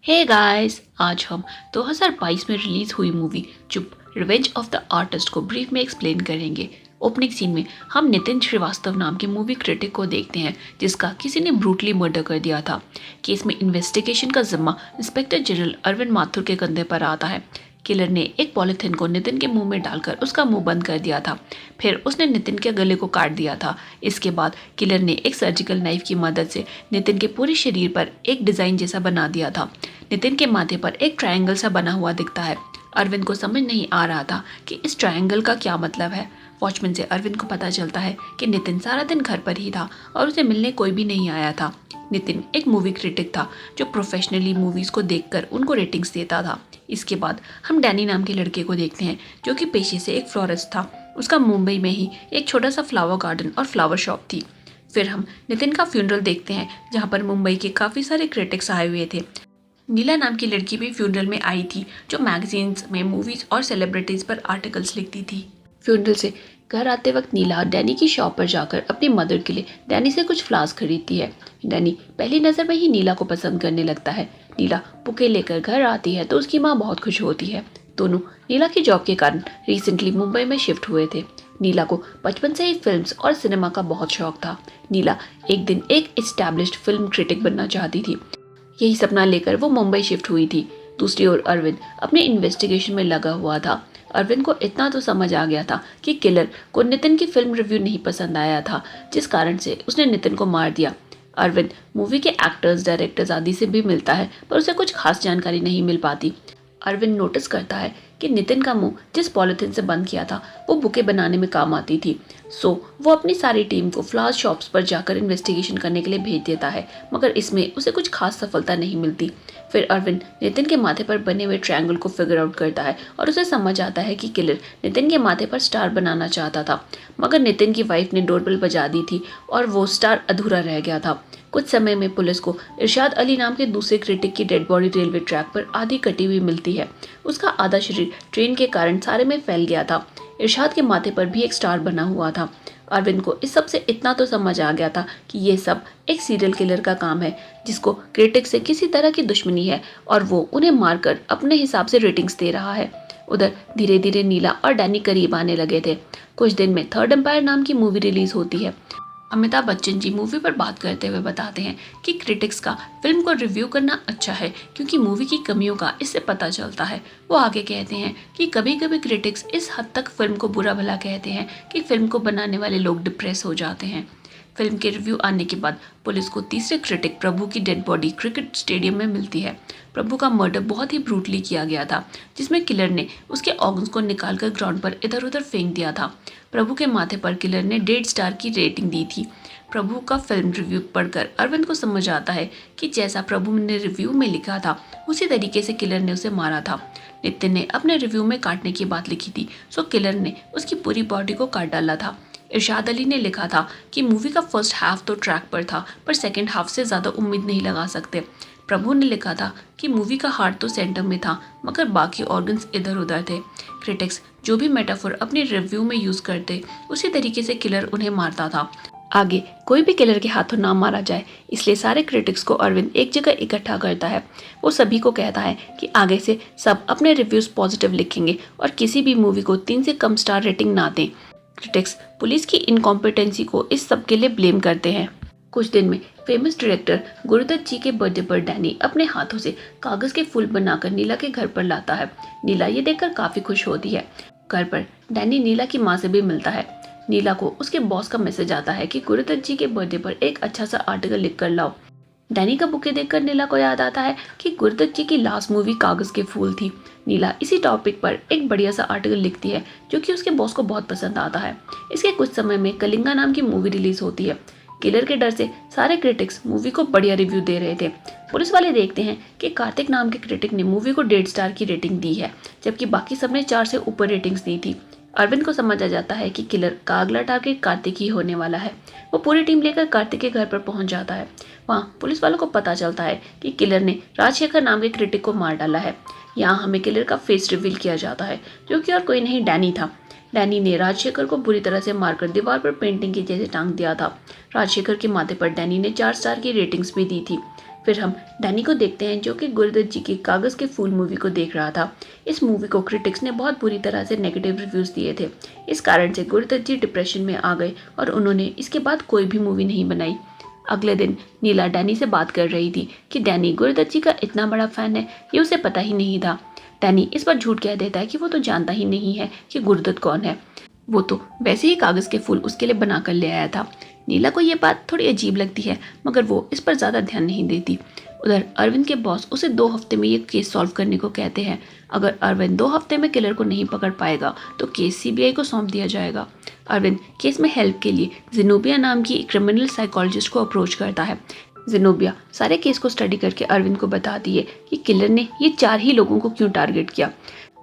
Hey guys, आज हम 2022 में रिलीज हुई मूवी चुप रिवेंज ऑफ द आर्टिस्ट को ब्रीफ में एक्सप्लेन करेंगे। ओपनिंग सीन में हम नितिन श्रीवास्तव नाम के मूवी क्रिटिक को देखते हैं जिसका किसी ने ब्रूटली मर्डर कर दिया था। केस में इन्वेस्टिगेशन का जिम्मा इंस्पेक्टर जनरल अरविंद माथुर के कंधे पर आता है। किलर ने एक पॉलिथीन को नितिन के मुंह में डालकर उसका मुंह बंद कर दिया था। फिर उसने नितिन के गले को काट दिया था। इसके बाद किलर ने एक सर्जिकल नाइफ की मदद से नितिन के पूरे शरीर पर एक डिज़ाइन जैसा बना दिया था। नितिन के माथे पर एक ट्रायंगल सा बना हुआ दिखता है। अरविंद को समझ नहीं आ रहा था कि इस ट्रायंगल का क्या मतलब है। वॉचमैन से अरविंद को पता चलता है कि नितिन सारा दिन घर पर ही था और उसे मिलने कोई भी नहीं आया था। नितिन एक मूवी क्रिटिक था जो प्रोफेशनली मूवीज़ को देखकर उनको रेटिंग्स देता था। इसके बाद हम डैनी नाम के लड़के को देखते हैं जो कि पेशे से एक फ्लोरिस्ट था। उसका मुंबई में ही एक छोटा सा फ्लावर गार्डन और फ्लावर शॉप थी। फिर हम नितिन का फ्यूनरल देखते हैं जहाँ पर मुंबई के काफ़ी सारे क्रिटिक्स आए हुए थे। नीला नाम की लड़की भी फ्यूनरल में आई थी जो मैगजीन्स में मूवीज़ और सेलिब्रिटीज़ पर आर्टिकल्स लिखती थी। फ्यूनरल से घर आते वक्त नीला डैनी की शॉप पर जाकर अपनी मदर के लिए डैनी से कुछ फ्लावर्स खरीदती है। डैनी पहली नज़र में ही नीला को पसंद करने लगता है। नीला बुके लेकर घर आती है तो उसकी माँ बहुत खुश होती है। दोनों नीला की जॉब के कारण रिसेंटली मुंबई में शिफ्ट हुए थे। नीला को बचपन से ही फिल्म्स और सिनेमा का बहुत शौक था। नीला एक दिन एक एस्टैब्लिश्ड फिल्म क्रिटिक बनना चाहती थी। यही सपना लेकर वो मुंबई शिफ्ट हुई थी। दूसरी ओर अरविंद अपने इन्वेस्टिगेशन में लगा हुआ था। अरविंद को इतना तो समझ आ गया था कि किलर को नितिन की फिल्म रिव्यू नहीं पसंद आया था, जिस कारण से उसने नितिन को मार दिया। अरविंद मूवी के एक्टर्स, डायरेक्टर्स आदि से भी मिलता है पर उसे कुछ खास जानकारी नहीं मिल पाती। अरविंद नोटिस करता है कि नितिन का मुंह जिस पॉलिथीन से बंद किया था वो बुके बनाने में काम आती थी। सो वो अपनी सारी टीम को फ्लावर शॉप्स पर जाकर इन्वेस्टिगेशन करने के लिए भेज देता है, मगर इसमें उसे कुछ खास सफलता नहीं मिलती। फिर अरविंद नितिन के माथे पर बने हुए ट्रायंगल को फिगर आउट करता है और उसे समझ आता है कि किलर नितिन के माथे पर स्टार बनाना चाहता था, मगर नितिन की वाइफ ने डोरबेल बजा दी थी और वो स्टार अधूरा रह गया था। कुछ समय में पुलिस को इरशाद अली नाम के दूसरे क्रिटिक की डेड बॉडी रेलवे ट्रैक पर आधी कटी हुई मिलती है। उसका आधा शरीर ट्रेन के कारण सारे में फैल गया था। इरशाद के माथे पर भी एक स्टार बना हुआ था। अरविंद को इस सब से इतना तो समझ आ गया था कि ये सब एक सीरियल किलर का काम है जिसको क्रिटिक से किसी तरह की दुश्मनी है और वो उन्हें मारकर अपने हिसाब से रेटिंग्स दे रहा है। उधर धीरे धीरे नीला और डैनी करीब आने लगे थे। कुछ दिन में थर्ड एम्पायर नाम की मूवी रिलीज होती है। अमिताभ बच्चन जी मूवी पर बात करते हुए बताते हैं कि क्रिटिक्स का फिल्म को रिव्यू करना अच्छा है क्योंकि मूवी की कमियों का इससे पता चलता है। वो आगे कहते हैं कि कभी कभी क्रिटिक्स इस हद तक फिल्म को बुरा भला कहते हैं कि फिल्म को बनाने वाले लोग डिप्रेस हो जाते हैं। फिल्म के रिव्यू आने के बाद पुलिस को तीसरे क्रिटिक प्रभु की डेड बॉडी क्रिकेट स्टेडियम में मिलती है। प्रभु का मर्डर बहुत ही ब्रूटली किया गया था, जिसमें किलर ने उसके ऑर्गन्स को निकालकर ग्राउंड पर इधर उधर फेंक दिया था। प्रभु के माथे पर किलर ने 1.5 स्टार की रेटिंग दी थी। प्रभु का फिल्म रिव्यू पढ़कर अरविंद को समझ आता है कि जैसा प्रभु ने रिव्यू में लिखा था उसी तरीके से किलर ने उसे मारा था। नितिन ने अपने रिव्यू में काटने की बात लिखी थी, सो किलर ने उसकी पूरी बॉडी को काट डाला था। इरशाद अली ने लिखा था कि मूवी का फर्स्ट हाफ तो ट्रैक पर था पर सेकंड हाफ से ज़्यादा उम्मीद नहीं लगा सकते। प्रभु ने लिखा था कि मूवी का हार्ट तो सेंटर में था मगर बाकी ऑर्गन्स इधर उधर थे। क्रिटिक्स जो भी मेटाफोर अपने रिव्यू में यूज़ करते उसी तरीके से किलर उन्हें मारता था। आगे कोई भी किलर के हाथों ना मारा जाए, इसलिए सारे क्रिटिक्स को अरविंद एक जगह इकट्ठा करता है। वो सभी को कहता है कि आगे से सब अपने रिव्यूज़ पॉजिटिव लिखेंगे और किसी भी मूवी को 3 से कम स्टार रेटिंग ना दें। क्रिटिक्स पुलिस की इनकॉम्पिटेंसी को इस सब के लिए ब्लेम करते हैं। कुछ दिन में फेमस डायरेक्टर गुरुदत्त जी के बर्थडे पर डैनी अपने हाथों से कागज के फूल बनाकर नीला के घर पर लाता है। नीला ये देखकर काफी खुश होती है। घर पर डैनी नीला की माँ से भी मिलता है। नीला को उसके बॉस का मैसेज आता है कि गुरुदत्त जी के बर्थडे पर एक अच्छा सा आर्टिकल लिख कर लाओ। डैनी का बुके देखकर नीला को याद आता है कि गुरुदत्त जी की लास्ट मूवी कागज के फूल थी। नीला इसी टॉपिक पर एक बढ़िया सा आर्टिकल लिखती है जो कि उसके बॉस को बहुत पसंद आता है। इसके कुछ समय में कलिंगा नाम की मूवी रिलीज होती है। किलर के डर से सारे क्रिटिक्स मूवी को बढ़िया रिव्यू दे रहे थे। पुलिस वाले देखते हैं कि कार्तिक नाम के क्रिटिक ने मूवी को 1.5 स्टार की रेटिंग दी है, जबकि बाकी सबने 4 से ऊपर रेटिंग्स दी थी। अरविंद को समझ आ जाता है कि किलर का अगला टारगेट कार्तिक ही होने वाला है। वो पूरी टीम लेकर कार्तिक के घर पर पहुंच जाता है। वहाँ पुलिस वालों को पता चलता है कि किलर ने राजशेखर नाम के क्रिटिक को मार डाला है। यहाँ हमें किलर का फेस रिवील किया जाता है जो कि और कोई नहीं डैनी था। डैनी ने राजशेखर को बुरी तरह से मारकर दीवार पर पेंटिंग की जैसे टांग दिया था। राजशेखर के माथे पर डैनी ने 4 स्टार की रेटिंग्स भी दी थी। फिर हम डैनी को देखते हैं जो कि गुरुदत्त जी की कागज़ के फूल मूवी को देख रहा था। इस मूवी को क्रिटिक्स ने बहुत बुरी तरह से नेगेटिव रिव्यूज़ दिए थे। इस कारण से गुरुदत्त जी डिप्रेशन में आ गए और उन्होंने इसके बाद कोई भी मूवी नहीं बनाई। अगले दिन नीला डैनी से बात कर रही थी कि डैनी गुरुदत्त जी का इतना बड़ा फ़ैन है, ये उसे पता ही नहीं था। डैनी इस पर झूठ कह देता है कि वो तो जानता ही नहीं है कि गुरुदत्त कौन है, वो तो वैसे ही कागज़ के फूल उसके लिए बना कर ले आया था। नीला को ये बात थोड़ी अजीब लगती है, मगर वो इस पर ज़्यादा ध्यान नहीं देती। उधर अरविंद के बॉस उसे 2 हफ्ते में ये केस सॉल्व करने को कहते हैं। अगर अरविंद 2 हफ्ते में किलर को नहीं पकड़ पाएगा तो केस सीबीआई को सौंप दिया जाएगा। अरविंद केस में हेल्प के लिए जिनोबिया नाम की क्रिमिनल साइकोलॉजिस्ट को अप्रोच करता है। जिनोबिया सारे केस को स्टडी करके अरविंद को बताती है कि किलर ने ये 4 ही लोगों को क्यों टारगेट किया।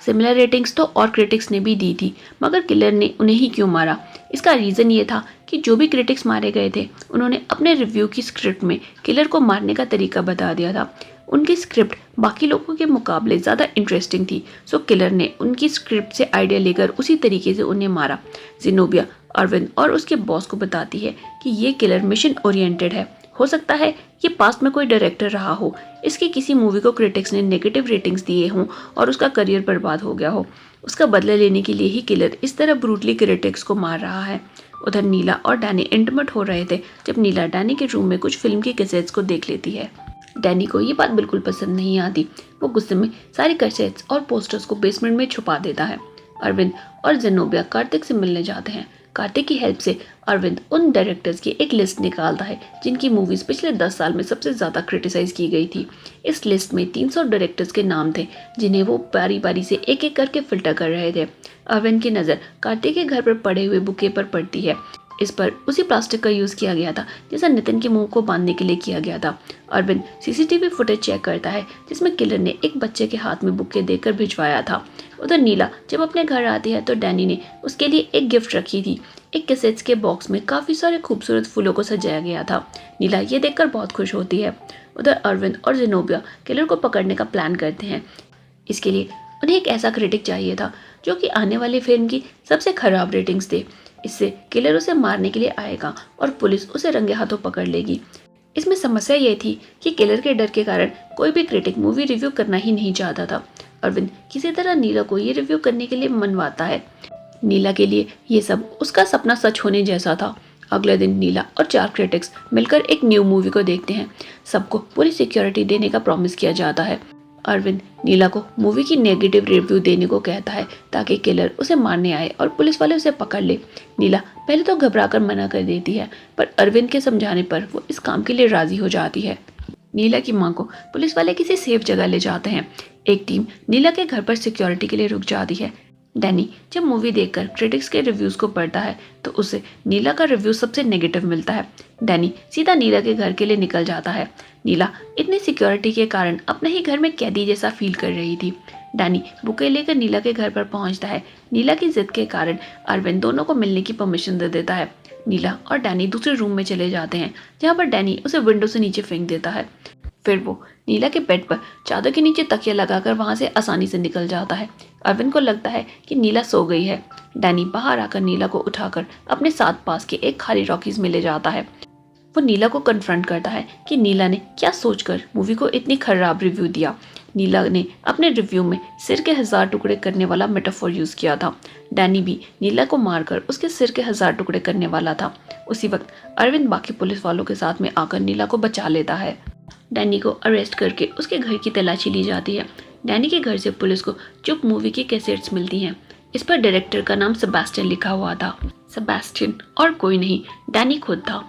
सिमिलर रेटिंग्स तो और क्रिटिक्स ने भी दी थी, मगर किलर ने उन्हें ही क्यों मारा। इसका रीज़न ये था कि जो भी क्रिटिक्स मारे गए थे उन्होंने अपने रिव्यू की स्क्रिप्ट में किलर को मारने का तरीका बता दिया था। उनकी स्क्रिप्ट बाकी लोगों के मुकाबले ज़्यादा इंटरेस्टिंग थी, सो किलर ने उनकी स्क्रिप्ट से आइडिया लेकर उसी तरीके से उन्हें मारा। जिनोबिया अरविंद और उसके बॉस को बताती है कि ये किलर मिशन ओरिएंटेड है। हो सकता है ये पास्ट में कोई डायरेक्टर रहा हो, इसकी किसी मूवी को क्रिटिक्स ने नेगेटिव रेटिंग्स दिए हों और उसका करियर बर्बाद हो गया हो। उसका बदला लेने के लिए ही किलर इस तरह ब्रूटली क्रिटिक्स को मार रहा है। उधर नीला और डैनी इंटिमेट हो रहे थे जब नीला डैनी के रूम में कुछ फिल्म की कैसेट्स को देख लेती है। डैनी को ये बात बिल्कुल पसंद नहीं आती। वो गुस्से में सारी कैसेट्स और पोस्टर्स को बेसमेंट में छुपा देता है। अरविंद और जेनोबिया कार्तिक से मिलने जाते हैं। कार्तिक की हेल्प से अरविंद उन डायरेक्टर्स की एक लिस्ट निकालता है जिनकी मूवीज़ पिछले 10 साल में सबसे ज़्यादा क्रिटिसाइज़ की गई थी। इस लिस्ट में 300 डायरेक्टर्स के नाम थे जिन्हें वो बारी बारी से एक एक करके फिल्टर कर रहे थे। अरविंद की नज़र कार्तिक के घर पर पड़े हुए बुके पर पड़ती है। इस पर उसी प्लास्टिक का यूज़ किया गया था जैसा नितिन के मुंह को बांधने के लिए किया गया था। अरविंद सीसीटीवी फुटेज चेक करता है जिसमें किलर ने एक बच्चे के हाथ में बुके देकर भिजवाया था। उधर नीला जब अपने घर आती है तो डैनी ने उसके लिए एक गिफ्ट रखी थी। एक कैसेट्स के बॉक्स में काफ़ी सारे खूबसूरत फूलों को सजाया गया था। नीला ये देखकर बहुत खुश होती है। उधर अरविंद और जिनोबिया किलर को पकड़ने का प्लान करते हैं। इसके लिए उन्हें एक ऐसा क्रिटिक चाहिए था जो कि आने वाली फिल्म की सबसे खराब रेटिंग्स दे। इससे किलर उसे मारने के लिए आएगा और पुलिस उसे रंगे हाथों पकड़ लेगी। इसमें समस्या ये थी कि किलर के डर के कारण कोई भी क्रिटिक मूवी रिव्यू करना ही नहीं चाहता था। अरविंद किसी तरह नीला को ये रिव्यू करने के लिए मनवाता है। नीला के लिए ये सब उसका सपना सच होने जैसा था। अगले दिन नीला और 4 क्रिटिक्स मिलकर एक न्यू मूवी को देखते हैं। सबको पूरी सिक्योरिटी देने का प्रॉमिस किया जाता है। अरविंद नीला को मूवी की नेगेटिव रिव्यू देने को कहता है ताकि किलर उसे मारने आए और पुलिस वाले उसे पकड़ ले। नीला पहले तो घबराकर मना कर देती है, पर अरविंद के समझाने पर वो इस काम के लिए राजी हो जाती है। नीला की मां को पुलिस वाले किसी सेफ जगह ले जाते हैं। एक टीम नीला के घर पर सिक्योरिटी के लिए रुक जाती है। डैनी जब मूवी देखकर क्रिटिक्स के रिव्यूज़ को पढ़ता है तो उसे नीला का रिव्यू सबसे नेगेटिव मिलता है। डैनी सीधा नीला के घर के लिए निकल जाता है। नीला इतनी सिक्योरिटी के कारण अपने ही घर में कैदी जैसा फील कर रही थी। डैनी बुके लेकर नीला के घर पर पहुंचता है। नीला की जिद के कारण अरविंद दोनों को मिलने की परमिशन दे देता है। नीला और डैनी दूसरे रूम में चले जाते हैं जहाँ पर डैनी उसे विंडो से नीचे फेंक देता है। फिर वो नीला के बेड पर चादर के नीचे तकिया लगाकर वहां से आसानी से निकल जाता है। अरविंद को लगता है कि नीला सो गई है। डैनी बाहर आकर नीला को उठाकर अपने साथ पास के एक खाली रॉकीज में ले जाता है। वो नीला को कन्फ्रंट करता है कि नीला ने क्या सोचकर मूवी को इतनी खराब रिव्यू दिया। नीला ने अपने रिव्यू में सिर के 1000 टुकड़े करने वाला मेटाफोर यूज़ किया था। डैनी भी नीला को मारकर उसके सिर के 1000 टुकड़े करने वाला था। उसी वक्त अरविंद बाकी पुलिस वालों के साथ में आकर नीला को बचा लेता है। डैनी को अरेस्ट करके उसके घर की तलाशी ली जाती है। डैनी के घर से पुलिस को चुप मूवी की कैसेट्स मिलती हैं। इस पर डायरेक्टर का नाम सेबेस्टियन लिखा हुआ था। सेबेस्टियन और कोई नहीं, डैनी खुद था।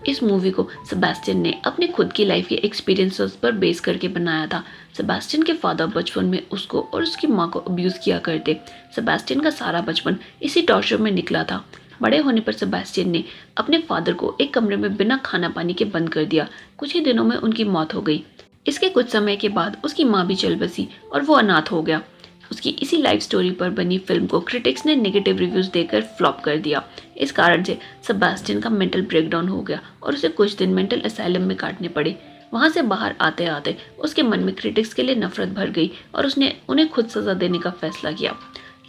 इस मूवी को सेबेस्टियन ने अपने खुद की लाइफ के एक्सपीरियंसेस पर बेस करके बनाया था। सेबेस्टियन के फादर बचपन में उसको और उसकी माँ को अब्यूज़ किया करते। सेबेस्टियन का सारा बचपन इसी टॉर्चर में निकला था। बड़े होने पर सेबेस्टियन ने अपने फादर को एक कमरे में बिना खाना पानी के बंद कर दिया। कुछ ही दिनों में उनकी मौत हो गई। इसके कुछ समय के बाद उसकी माँ भी चल बसी और वो अनाथ हो गया। उसकी इसी लाइफ स्टोरी पर बनी फिल्म को क्रिटिक्स ने नेगेटिव रिव्यूज़ देकर फ्लॉप कर दिया। इस कारण से सेबेस्टियन का मेंटल ब्रेकडाउन हो गया और उसे कुछ दिन मेंटल असाइलम में काटने पड़े। वहाँ से बाहर आते आते उसके मन में क्रिटिक्स के लिए नफरत भर गई और उसने उन्हें खुद सज़ा देने का फैसला किया।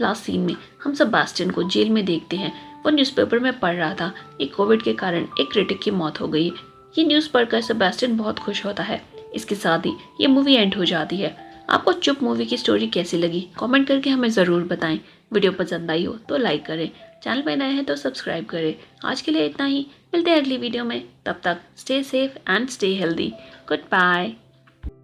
लास्ट सीन में हम सेबेस्टियन को जेल में देखते हैं। वो न्यूज़पेपर में पढ़ रहा था कि कोविड के कारण एक क्रिटिक की मौत हो गई। ये न्यूज़ पढ़कर सेबेस्टियन बहुत खुश होता है। इसके साथ ही ये मूवी एंड हो जाती है। आपको चुप मूवी की स्टोरी कैसी लगी कमेंट करके हमें ज़रूर बताएं। वीडियो पसंद आई हो तो लाइक करें, चैनल पर नए हैं तो सब्सक्राइब करें। आज के लिए इतना ही, मिलते हैं अगली वीडियो में। तब तक stay safe and stay healthy. Good bye.